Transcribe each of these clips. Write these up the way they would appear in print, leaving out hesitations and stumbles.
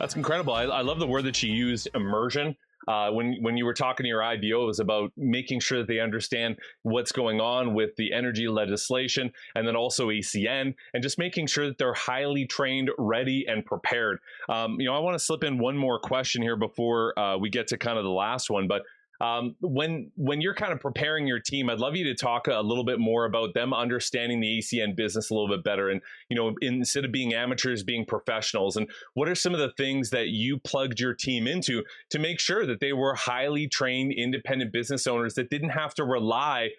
That's incredible. I love the word that you used, immersion. When you were talking to your IBO, it was about making sure that they understand what's going on with the energy legislation and then also ACN, and just making sure that they're highly trained, ready, and prepared. I want to slip in one more question here before we get to kind of the last one, but when you're kind of preparing your team, I'd love you to talk a little bit more about them understanding the ACN business a little bit better. And, instead of being amateurs, being professionals. And what are some of the things that you plugged your team into to make sure that they were highly trained, independent business owners that didn't have to rely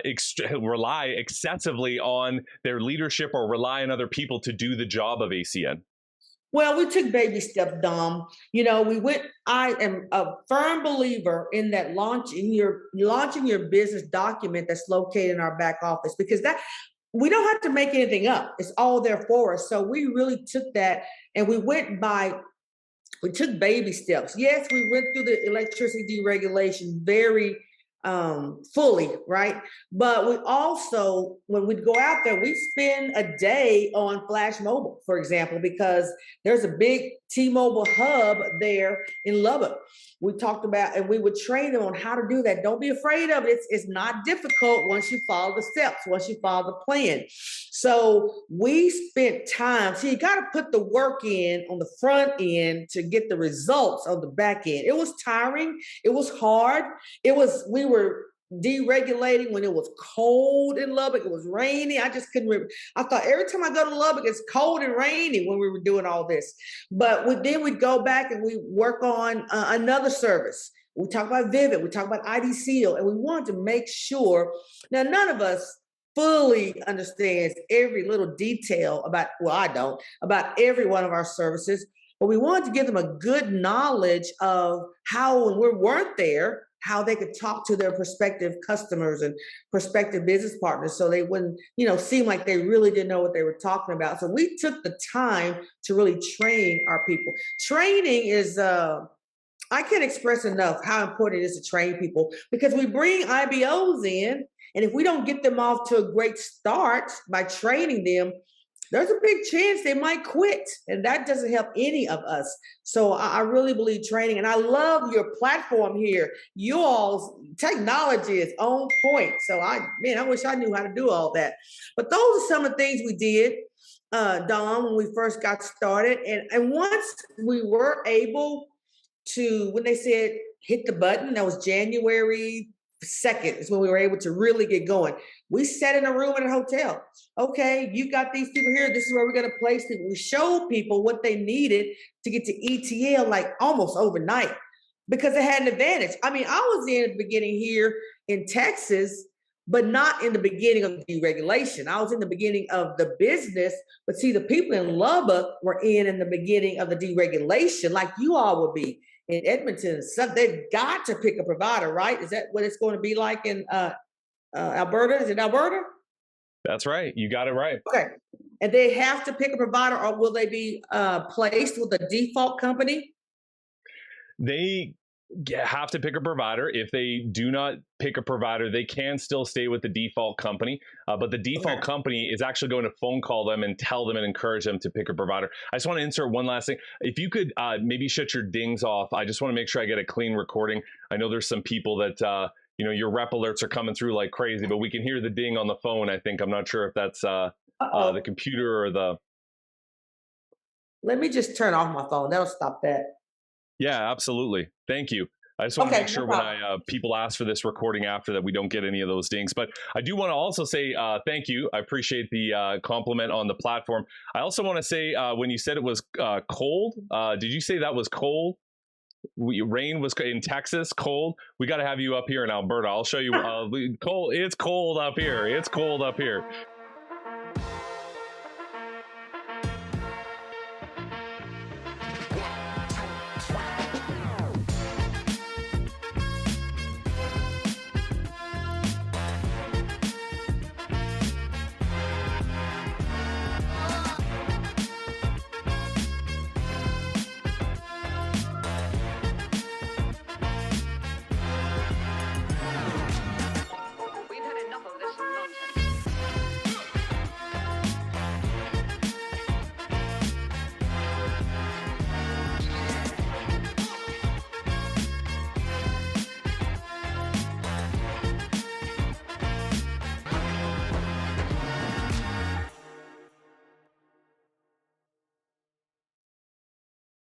excessively on their leadership or rely on other people to do the job of ACN? Well, we took baby steps, Dom. I am a firm believer in that launching your business document that's located in our back office, because that we don't have to make anything up. It's all there for us. So we really took that and we took baby steps. Yes, we went through the electricity deregulation very fully, right? But we also, when we go out there, we spend a day on Flash Mobile, for example, because there's a big T-Mobile hub there in Lubbock. We talked about, and we would train them on how to do that. Don't be afraid of it. It's not difficult once you follow the steps, once you follow the plan. So we spent time. So you got to put the work in on the front end to get the results on the back end. It was tiring. It was hard. We were deregulating when it was cold in Lubbock. It was rainy. I just couldn't remember. I thought every time I go to Lubbock, it's cold and rainy when we were doing all this. But then we'd go back and we work on another service. We talk about Vivid. We talk about ID Seal. And we wanted to make sure. Now, none of us fully understands every little detail about every one of our services. But we wanted to give them a good knowledge of how, when we weren't there, how they could talk to their prospective customers and prospective business partners, so they wouldn't, seem like they really didn't know what they were talking about. So we took the time to really train our people. Training is, I can't express enough how important it is to train people, because we bring IBOs in, and if we don't get them off to a great start by training them, there's a big chance they might quit, and that doesn't help any of us. So I really believe training, and I love your platform here. You all's technology is on point. So I wish I knew how to do all that. But those are some of the things we did, Don, when we first got started. And once we were able to, when they said hit the button, that was January 2nd is when we were able to really get going. We sat in a room in a hotel. Okay, you got these people here. This is where we're going to place people. We showed people what they needed to get to ETL like almost overnight, because it had an advantage. I mean, I was in the beginning here in Texas, but not in the beginning of deregulation. I was in the beginning of the business, but see, the people in Lubbock were in the beginning of the deregulation, like you all would be in Edmonton. So they've got to pick a provider, right? Is that what it's going to be like in Alberta? Is it Alberta? That's right. You got it right. Okay. And they have to pick a provider, or will they be placed with a default company? They have to pick a provider. If they do not pick a provider, they can still stay with the default company. But the default company is actually going to phone call them and tell them and encourage them to pick a provider. I just want to insert one last thing. If you could maybe shut your dings off, I just want to make sure I get a clean recording. I know there's some people that, your rep alerts are coming through like crazy, but we can hear the ding on the phone, I think. I'm not sure if that's the computer or the... Let me just turn off my phone. That'll stop that. Yeah, absolutely. Thank you. I just want to make sure when people ask for this recording after that, we don't get any of those dings. But I do want to also say thank you. I appreciate the compliment on the platform. I also want to say when you said it was cold, did you say that was cold? Rain was in Texas, cold. We got to have you up here in Alberta. I'll show you. Cold. It's cold up here. It's cold up here.